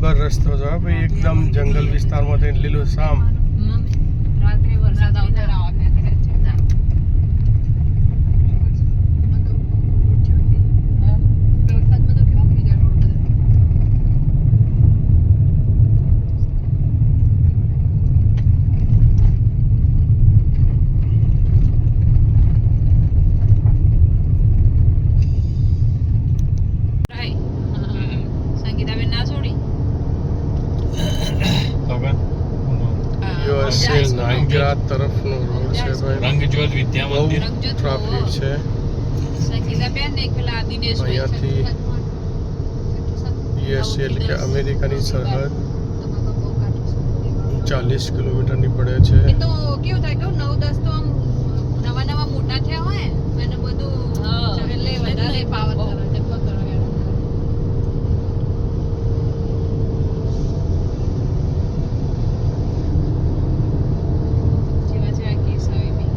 જબ્બર રસ્તો છે ભાઈ, એકદમ જંગલ વિસ્તારમાંથી લીલું શામ. રાત્રે વરસાદ આવતો રાવા મે કરે છે વરસાદમાં તો કેવા થઈ જાય રોડ બધા. સંગીતાબેન ના છોડી યુએસએ નાઇગ્રા તરફનો રોડ છે ભાઈ. રંગજ્યોત વિદ્યા બહુ મંદિર ટ્રાફિક છે સંગીતાબેન ને પેલા દિનેશ અહીંયાથી. યુએસએ એટલે કે અમેરિકાની સરહદ 40 કિલોમીટરની પડે છે. એ તો કેવું થાય કે 9-10 તો આમ નવા મોટા થયા હોય અને બધું એટલે વધારે પાવર કરે છે પકડો જેવા છે આ કેસ આવે બી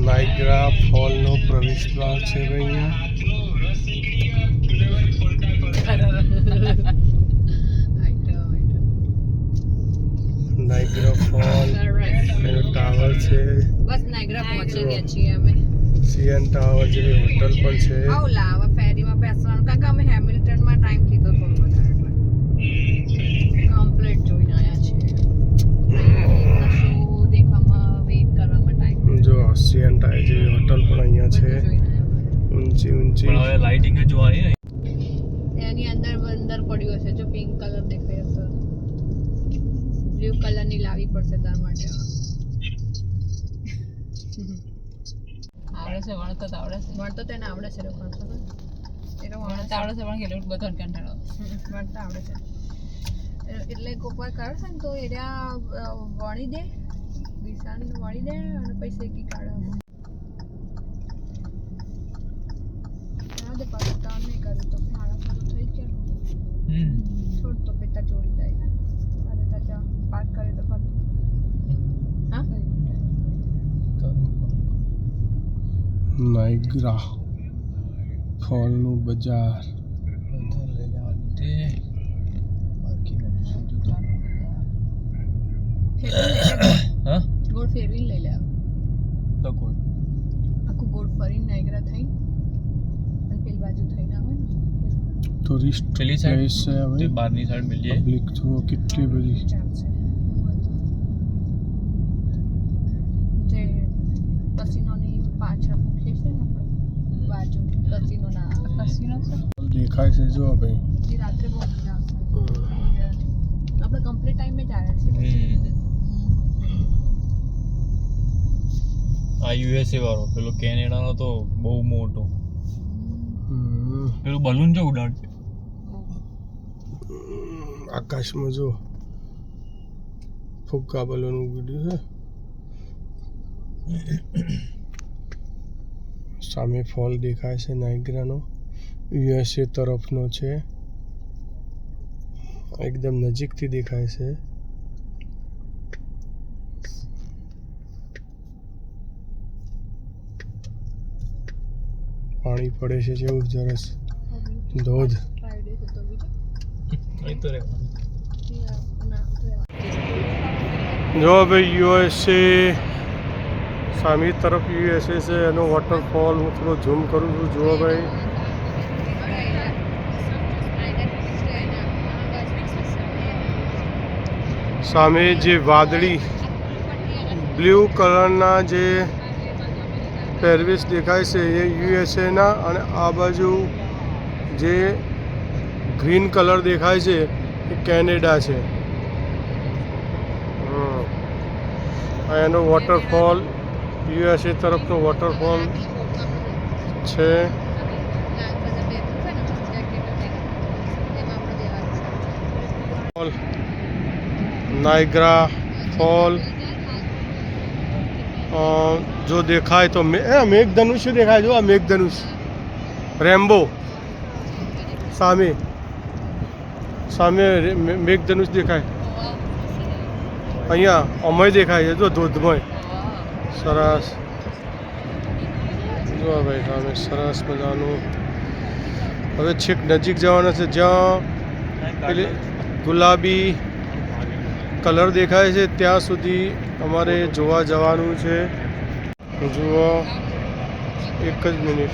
નાઇગ્રા ફોલનો પ્રવેશ દ્વાર છે ભાઈ અહીંયા. નાઇગ્રા ફોલ એનો ટાવર છે. બસ નાઇગ્રા પહોંચી ગયા છીએ અમે. સીએન ટાવર જેવી હોટલ પણ છે. આવ લાવ ફેરીમાં બેસવાનું કારણ કે અમે હેમિલ્ટનમાં ટાઈમ લીધો થોડો વધારે એટલે કમ્પ્લીટ જોઈને આવ્યા છીએ. શું દેખવામાં વેઇટ કરવામાં ટાઈમ જો સીએન ટાવર જેવી હોટલ પણ અહીંયા છે. જોઈને આવ્યા. ઊંચી ઊંચી પણ હવે લાઇટિંગ જ જોવાની ને. એની અંદર પડ્યું હશે જો પિંક કલર દેખાય હશે બ્લુ કલરની લાવી પડશે તાર માટે આવડે છે વણતો તો આવડે છે વણતો તેને આવડે છે લોકો વણતો આવડે છે પણ કેટલું બધું કંટાળો વણતા આવડે છે એટલે કોપર કરે છે ને તો એરિયા વણી દે વિસાણ વણી દે અને પછી શેકી કાઢે દે પાછું કામ નહીં કર્યું તો મારા બધું થઈ જાય છોડ તો પેટા જોડી જાય અને તાજા પાક કરે તો ખરું હા નાઇગ્રા ફોલનું બજાર. ગોળ ફેરવીને લઈ લે આખું ગોળ ફરીને નાઇગ્રા થઈને અને પેલી બાજુ થઈને આવે ને ટુરિસ્ટ પેલી પ્લેસ સાઈડ છે હવે. તે બહારની સાઈડ મળીએ. પબ્લિક જુઓ કેટલી બધી. ચાલશે જે કસિનોની પાછળ મૂકીએ છે ને આપણે બાજુ કસિનોના કસિનો છે દેખાય છે જો ભાઈ. જે રાત્રે બહુ મજા આવશે આપણે કમ્પ્લીટ ટાઈમે જ આવ્યા છીએ આ યુએસએ વાળો પેલો કેનેડાનો તો બહુ મોટો પેલું બલૂન જો ઉડાડશે આકાશમાં જો ફુગ્ગા બલૂન ઉડ્યું છે. સામે ફોલ દેખાય છે નાઇગ્રાનો. યુએસએ તરફનો છે. એકદમ નજીકથી દેખાય છે. પાણી પડે છે જેવું સરસ ધોધ. જો ભાઈ યુએસએ સામી તરફ યુએસએ છે એનો વોટરફોલ હું થોડો ઝૂમ કરું છું. જુઓ ભાઈ સામે જે વાદળી બ્લુ કલરના જે પહેરવેશ દેખાય છે એ યુએસએના, અને આ બાજુ જે ગ્રીન કલર દેખાય છે એ કેનેડા છે. આ એનો વોટરફોલ યુએસએ તરફનો વોટરફોલ છે. નાયગ્રા ફોલ જો દેખાય તો મેઘધનુષ દેખાય. જો આ મેઘધનુષ રેમ્બો સામે સામે મેઘધનુષ દેખાય. અહીંયા અમય દેખાય છે. જો ધોધમય સરસ. જો ભાઈ સામે સરસ મજાનું. હવે છેક નજીક જવાના છે જ્યાં પેલી ગુલાબી કલર દેખાય છે ત્યાં સુધી અમારે જોવા જવાનું છે. જુઓ, એક જ મિનિટ.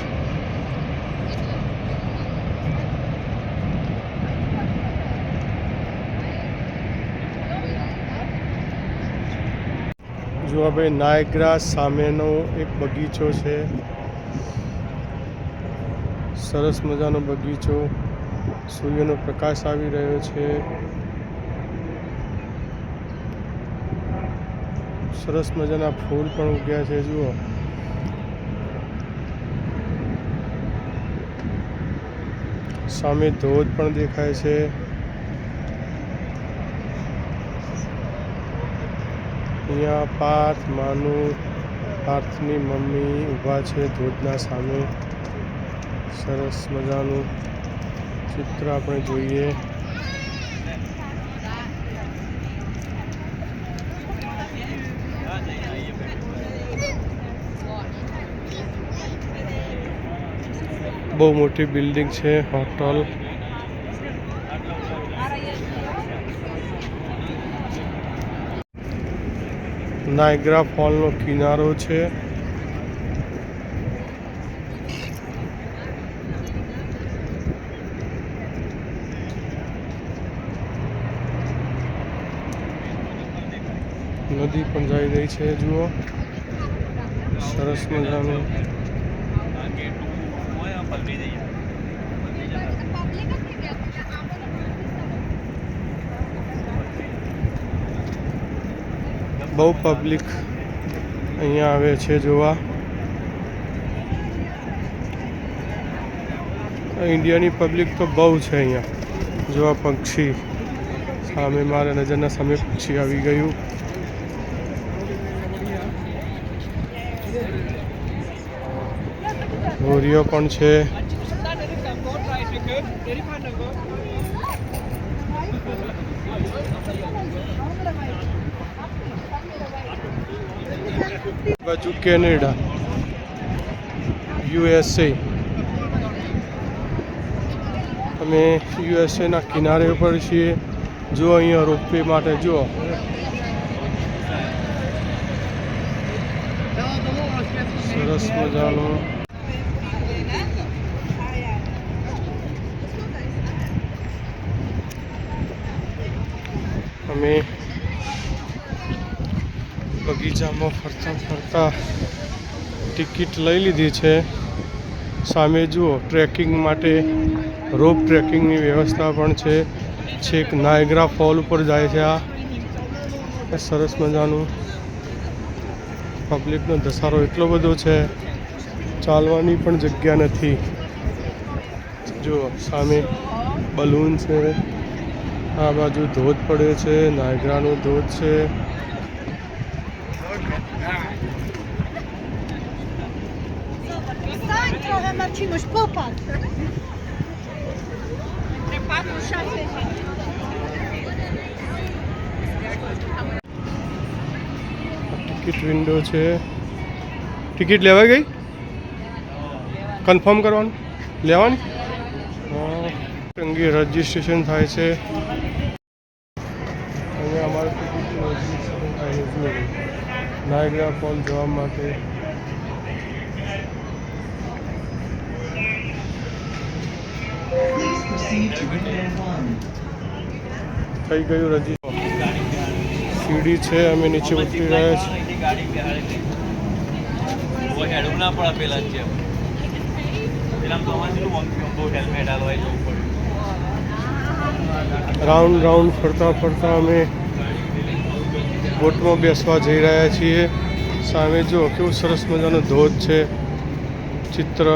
જુઓ ભાઈ, નાયગ્રા સામેનો એક બગીચો છે. સરસ મજાનો બગીચો. સૂર્યનો પ્રકાશ આવી રહ્યો છે. સરસ મજાના ફૂલ પણ ઉગ્યા છે. જુઓ, સામે ધોધ પણ દેખાય છે. અહીંયા પાર્થની મમ્મી ઊભા છે ધોધના સામે. સરસ મજાનું ચિત્ર આપણે જોઈએ. બહુ મોટી બિલ્ડિંગ છે, હોટલ. નાયગ્રા ફોલનો કિનારો છે. નદી પણ જઈ રહી છે. જુઓ, સરસ મજાનું. બહુ પબ્લિક અહીંયા આવે છે જોવા. ઇન્ડિયાની પબ્લિક તો બહુ છે અહીંયા. જોવા પક્ષી સામે મારા નજરના સામે પક્ષી આવી ગયું. હોરીઓ પણ છે. બાજુ કેનેડા, યુએસએ. અમે યુએસએના કિનારે ઉપર છીએ. જો અહીંયા રોપવે માટે જુઓ. સરસ મજાનું. અમે બગીચામાં ફરતા ટિકિટ લઈ લીધી છે. સામે જુઓ, ટ્રેકિંગ માટે રોપ ટ્રેકિંગની વ્યવસ્થા પણ છે. છેક નાયગ્રા ફોલ ઉપર જાય છે. આ સરસ મજાનું. પબ્લિકનો ધસારો એટલો બધો છે, ચાલવાની પણ જગ્યા નથી. જુઓ, સામે બલૂન છે. આ બાજુ ધોધ પડે છે, નાયગ્રાનો ધોધ છે. ટિકિટ વિન્ડો છે. ટિકિટ લેવાઈ ગઈ? કન્ફર્મ કરવાનું લેવાની? અંગે રજિસ્ટ્રેશન થાય છે. અને અમારે ટિકિટનું રજિસ્ટ્રેશન થાય છે નાયગ્રા ફોલ જવા માટે. થઈ ગયું રજિસ્ટ્રેશન. સીડી છે, અમે નીચે ઉતરી રહ્યા છીએ. રાઉન્ડ રાઉન્ડ ફરતા ફરતા અમે બોટમાં બેસવા જઈ રહ્યા છીએ. સામે જો કેવું સરસ મજાનો ધોધ છે, ચિત્ર.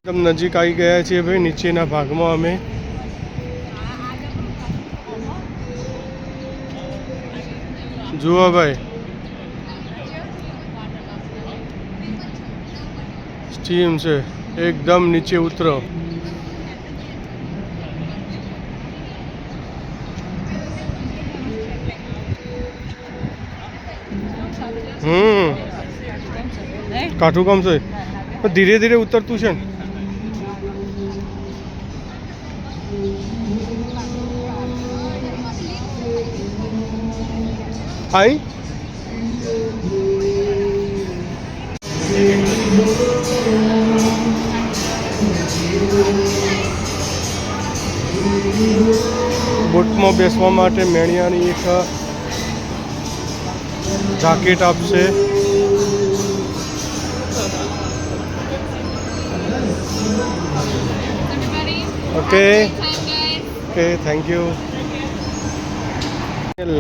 એકદમ નજીક આવી ગયા છીએ ભાઈ. નીચેના ભાગમાં અમે જુઓ ભાઈ, સ્ટીમ છે. એકદમ નીચે ઉતરો. કાઠું કામ છે પણ ધીરે ધીરે ઉતરતું છે ને. હાઈ બોટમાં બેસવા માટે મેણિયાની એક જાકેટ આપશે. Okay okay, thank you.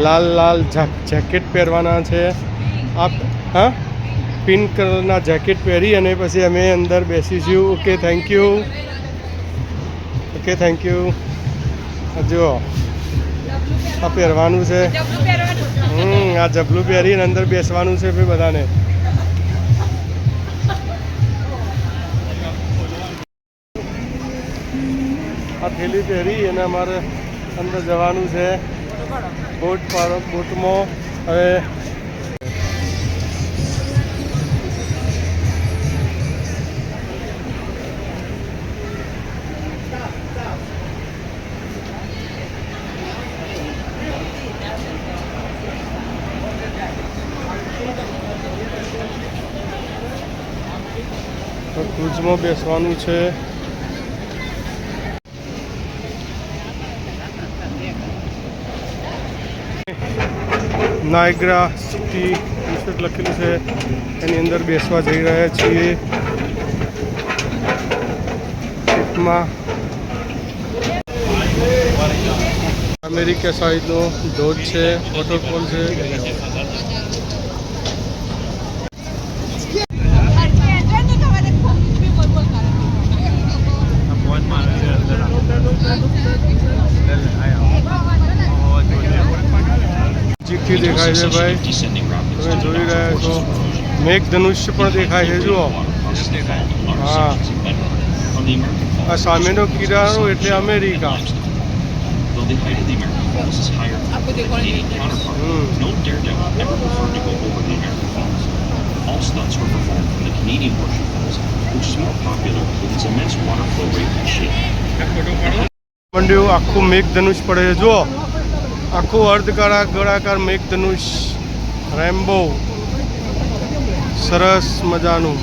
Lal Lal jacket પહેરવાના છે. આપ હા પિંક કલરના જેકેટ પહેરી અને પછી અમે અંદર બેસીશું. Okay, thank you. Okay, thank you. જો આ પહેરવાનું છે. આ જબલું પહેરીને અંદર બેસવાનું છે ભાઈ બધાને. આ થેલી પહેરી અને અમારે અંદર જવાનું છે બોટમાં. હવે ક્રૂઝમાં બેસવાનું છે. નાયગ્રા સિટી વિશે લખેલું છે, એની અંદર બેસવા જઈ રહ્યા છીએ. શિપમાં અમેરિકા સાઈડનો ધોધ છે, વોટરફોલ છે. નજીકથી દેખાય છે ભાઈ, તમે જોઈ રહ્યા છો. મેઘધનુષ્ય પણ દેખાય છે. જુઓ, હા, આ સામેનો કિનારો એટલે અમેરિકા. મંડ્યું આખું મેઘધનુષ પડે છે. જુઓ, આખું ગોળાકાર મેઘધનુષ, રેમ્બો, સરસ મજાનું.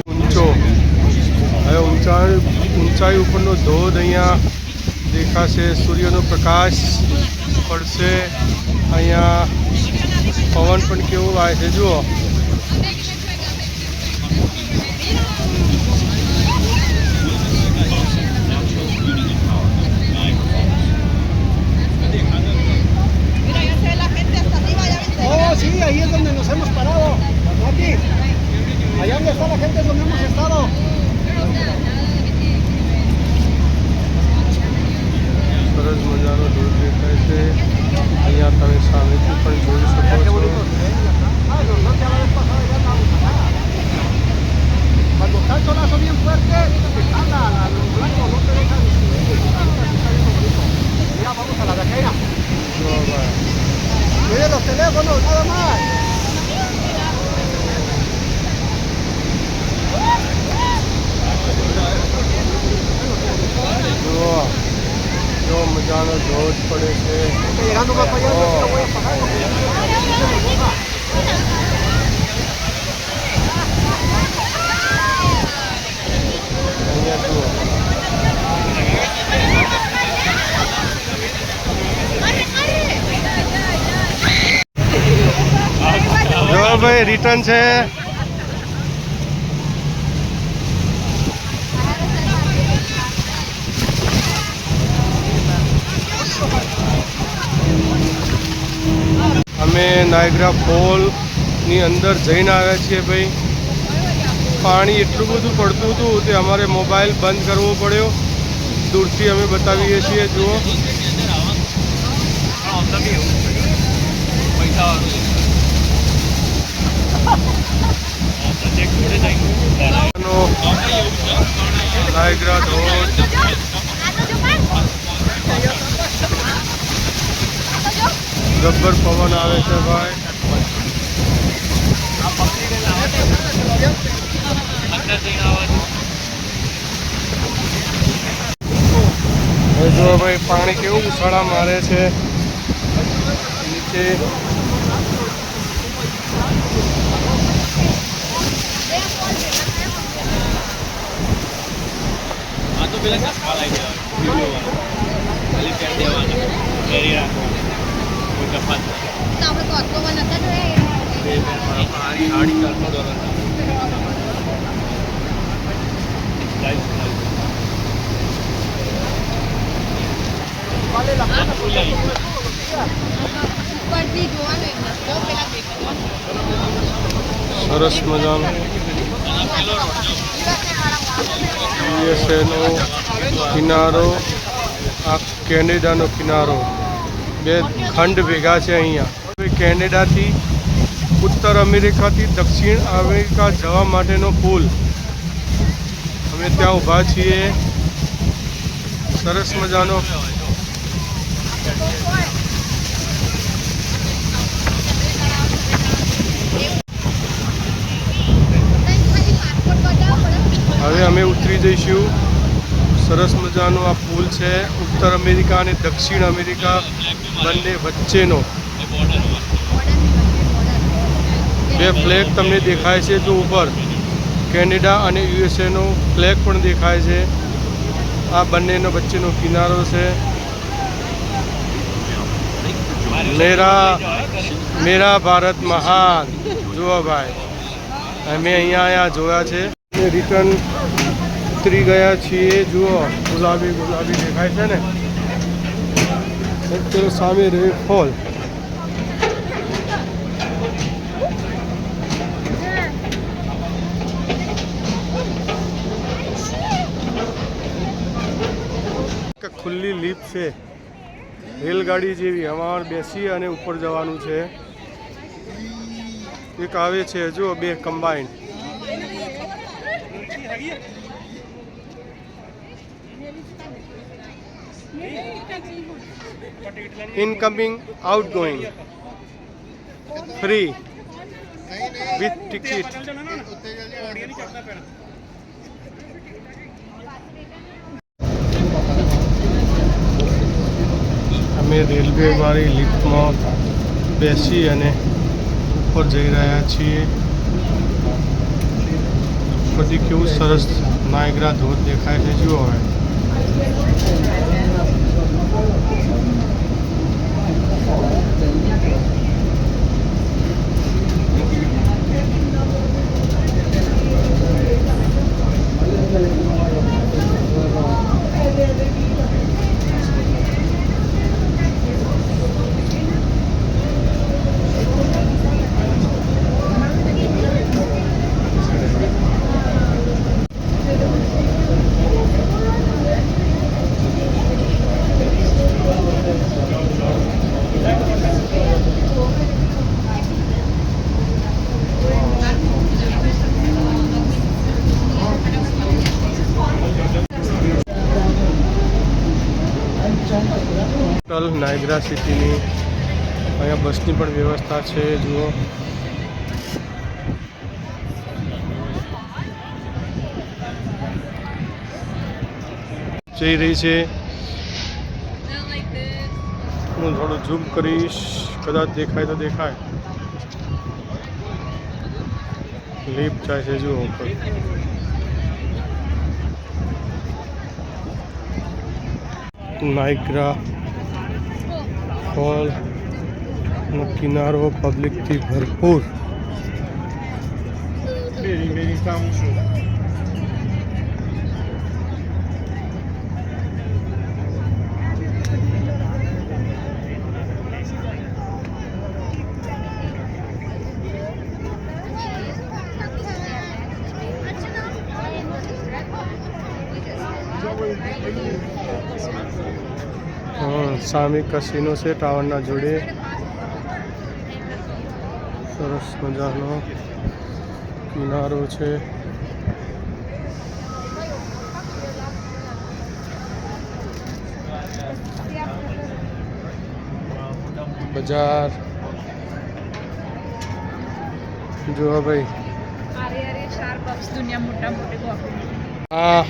ઊંચો હવે ઊંચાઈ ઉપરનો ધોધ અહીંયા દેખાશે. સૂર્યનો પ્રકાશ પડશે. અહીંયા પવન પણ કેવું આવે છે. જુઓ, Sí, ahí es donde nos hemos parado, Mati. Allá donde está la gente es donde hemos estado. સરસ મજાનો ધોધ દેખાય છે. અહીંયા તમે સામેથી પણ જોઈ શકો છો. Cuando está el solazo bien fuerte, está la ambulancia. ચલો ભાઈ રિટર્ન છે. અમે નાયગ્રા ફોલની અંદર જઈને આવ્યા છીએ ભાઈ. પાણી એટલું બધું પડતું હતું તે અમારે મોબાઈલ બંધ કરવો પડ્યો. દૂરથી અમે બતાવીએ છીએ. જુઓ નાયગ્રા ધોધ. ગબ્બર પવન આવે છે ભાઈ. હવે જો ભાઈ પાણી કેવું ઉછાળા મારે છે નીચે. સરસ મજાનો યુએસએનો કિનારો, આ કેનેડાનો કિનારો, બે ખંડ ભેગા છે અહીંયા. કેનેડાથી ઉત્તર અમેરિકાથી દક્ષિણ અમેરિકા જવા માટેનો પુલ. અમે ત્યાં ઊભા છીએ. સરસ મજાનો હવે અમે ઉતરી જઈશું. સરસ મજાનો આ પુલ છે ઉત્તર અમેરિકા અને દક્ષિણ અમેરિકા બંને વચ્ચેનો. બે ફ્લેગ તમને દેખાય છે જો ઉપર. કેનેડા અને યુએસએનો ફ્લેગ પણ દેખાય છે. આ બંનેનો વચ્ચેનો કિનારો છે. મેરા ભારત મહાન. જુઓ ભાઈ અમે અહીંયા જોયા છે. રિટર્ન ઉતરી ગયા છીએ. જુઓ ગુલાબી ગુલાબી દેખાય છે ને. ચલો સામે રેડ ફોલ. ખુલ્લી લીપ છે રેલગાડી જેવી. અમારે બેસી અને ઉપર જવાનું છે. એક આવે છે જો બે combine. Incoming outgoing free with ticket. અમે રેલવે વાળી લિફ્ટમાં બેસી અને ઉપર જઈ રહ્યા છીએ. પછી કેવું સરસ નાયગ્રા ધોધ દેખાય છે. જુઓ હવે નાયગ્રા સિટીની અહીંયા બસની પણ વ્યવસ્થા છે. જુઓ જઈ રહી છે. હું થોડું ઝૂમ કરીશ, કદાચ દેખાય તો દેખાય. લિફ્ટ જાય છે જુઓ ઉપર. નાયગ્રા ફોલ નો કિનારો પબ્લિકથી ભરપૂર. સામે કસીનો છે ટાવરના જોડે. સરસ મજાનો કિનારો છે. બજાર જો ભાઈ આ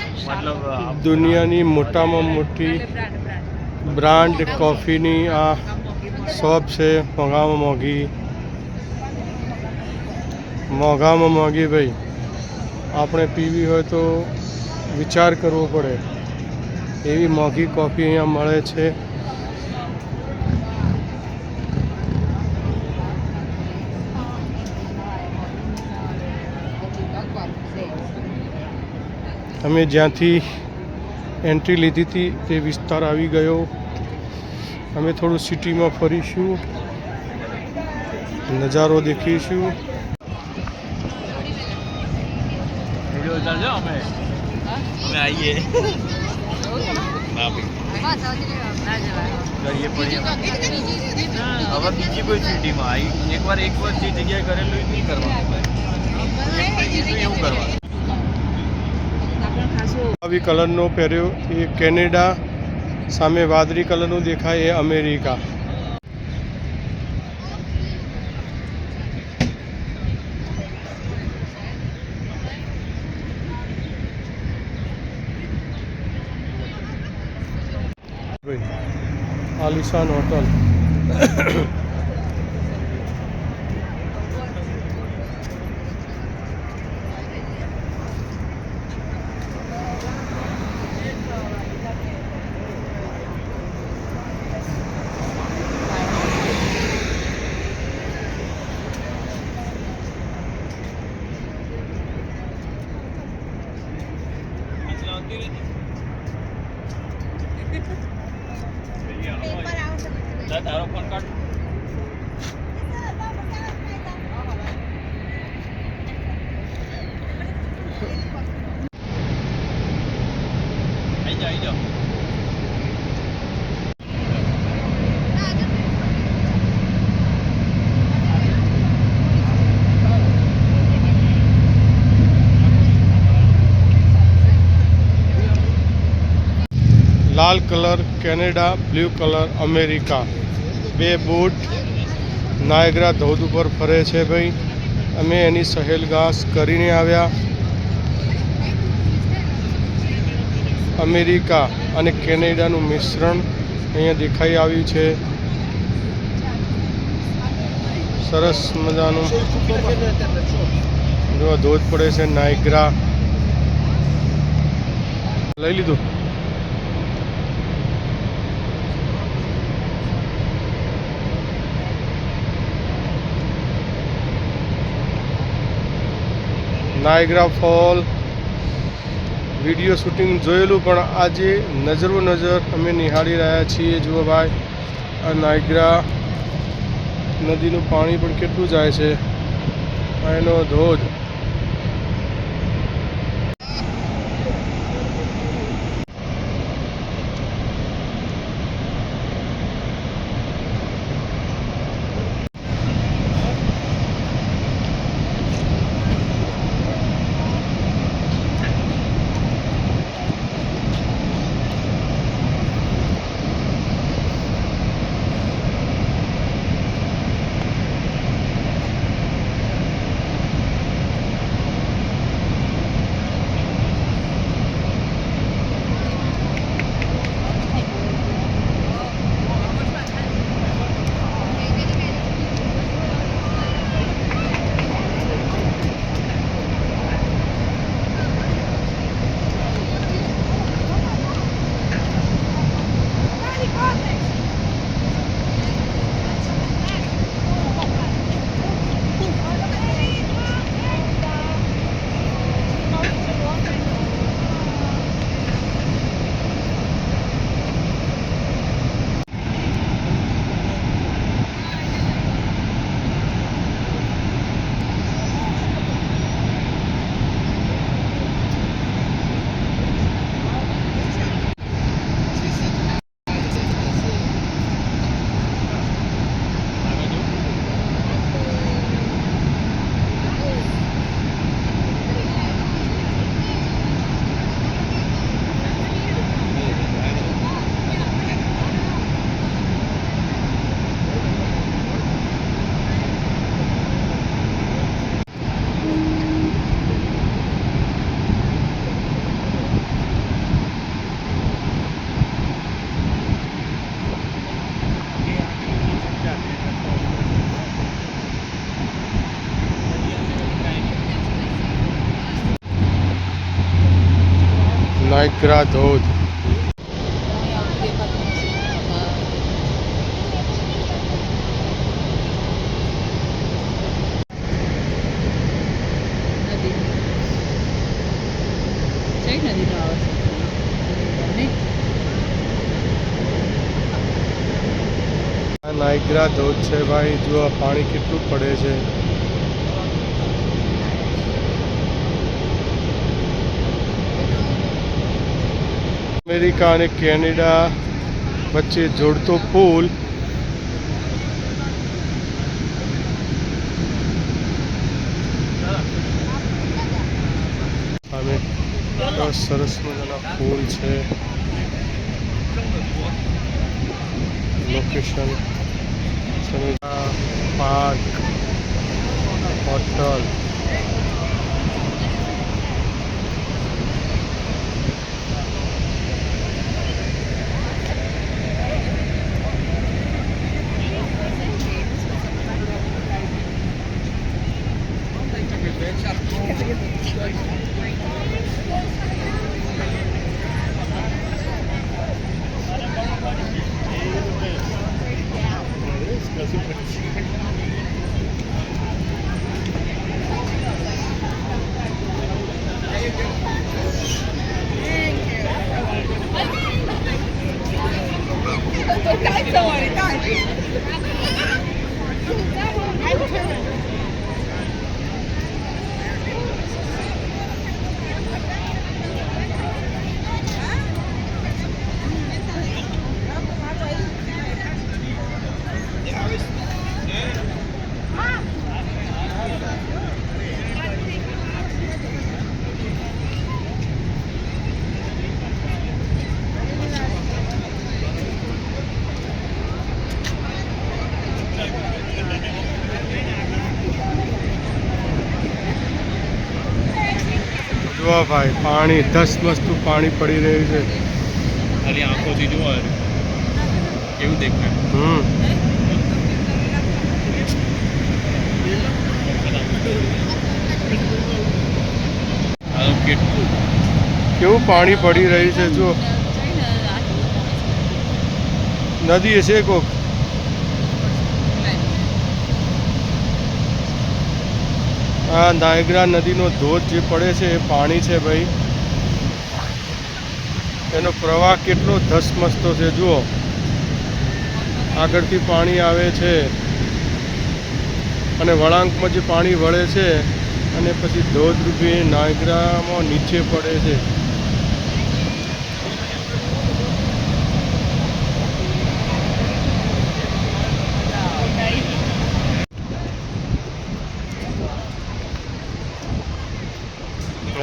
દુનિયાની મોટામાં મોટી બ્રાન્ડ કોફીની આ શોપ છે. મોંઘામાં મોંઘી ભાઈ. આપણે પીવી હોય તો વિચાર કરવો પડે એવી મોંઘી કોફી અહીંયા મળે છે. અમે જ્યાંથી એન્ટ્રી લીધી હતી તે વિસ્તાર આવી ગયો. અમે થોડું સિટીમાં ફરીશું, નજારો દેખીશું. અમે આવીએ કરીએ પડીએ હવે બીજી કોઈ સિટીમાં આવી એકવાર જે જગ્યાએ કરેલું એ નહીં કરવાનું એવું કરવાનું. આવી કલરનો પહેર્યો એ કેનેડા, સામે વાદળી કલરનું દેખાય એ અમેરિકા. આલિશાન હોટલ. તારો ફોન કાઢ. આવી જાઓ. લાલ colour Canada, blue colour America. બે બોટ નાયગ્રા ધોધ ઉપર ફરે છે ભાઈ. અમે એની સહેલગાહ કરીને આવ્યા. અમેરિકા અને કેનેડાનું મિશ્રણ અહીંયા દેખાઈ આવ્યું છે. સરસ મજાનું જો ધોધ પડે છે નાયગ્રા. લઈ લીધું. નાયગ્રા ફોલ વિડીયો શૂટિંગ જોયેલું, પણ આજે નજરો નજર અમે નિહાળી રહ્યા છીએ. જુઓ ભાઈ, આ નાયગ્રા નદીનું પાણી પણ કેટલું જાય છે. એનો ધોધ. નાયગ્રા ધોધ. આ નાયગ્રા ધોધ છે ભાઈ. જો આ પાણી કેટલું પડે છે. અમેરિકા અને કેનેડા વચ્ચે જોડતો પુલ. સામે સરસ મજાના પુલ છે. Location park hotel. જોવા ભાઈ પાણી ધસમસતું પાણી પડી રહ્યું છે. ખાલી આંખોથી જોવા એવું દેખાય. કેટલું કેવું પાણી પડી રહ્યું છે. જો નદી હશે કોક. આ નાયગ્રા નદીનો ધોધ જે પડે છે એ પાણી છે ભાઈ. એનો પ્રવાહ કેટલો ધસમસતો છે. જુઓ આગળથી પાણી આવે છે અને વળાંકમાં જે પાણી વળે છે અને પછી ધોધ રૂપે નાયગ્રામાં નીચે પડે છે.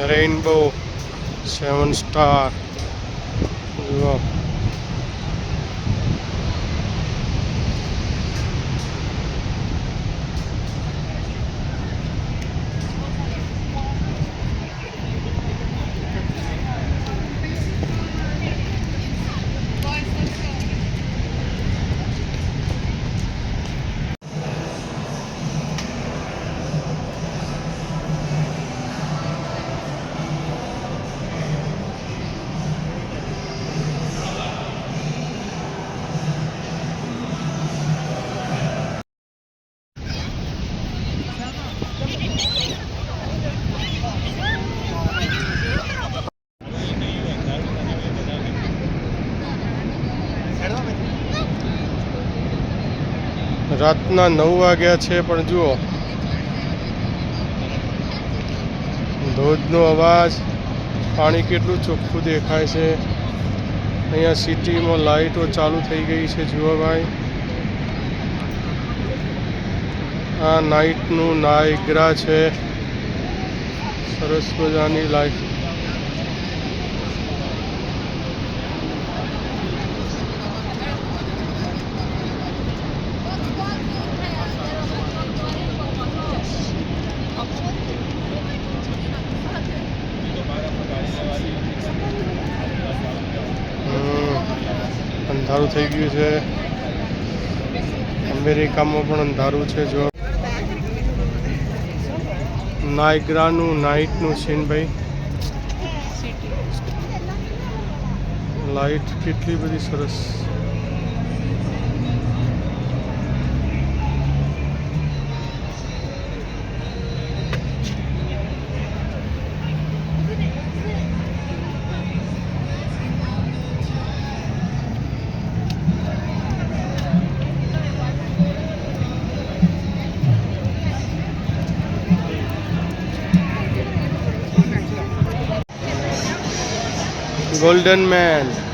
Rainbow 7 star. જુઓ રાતના 9 વાગ્યા છે પણ જુઓ ધોધનો અવાજ. પાણી કેટલું ચોખ્ખું દેખાય છે. અહીંયા સિટીમાં લાઇટો ચાલુ થઈ ગઈ છે. જુઓ ભાઈ આ નાઇટનું નાયગ્રા છે. સરસ મજાની લાઇટ. અંધારું થઈ ગયું છે. અમેરિકામાં પણ અંધારું છે. જો નાયગ્રાનું નાઇટનું સીન ભાઈ. લાઇટ કેટલી બધી સરસ. Golden Man.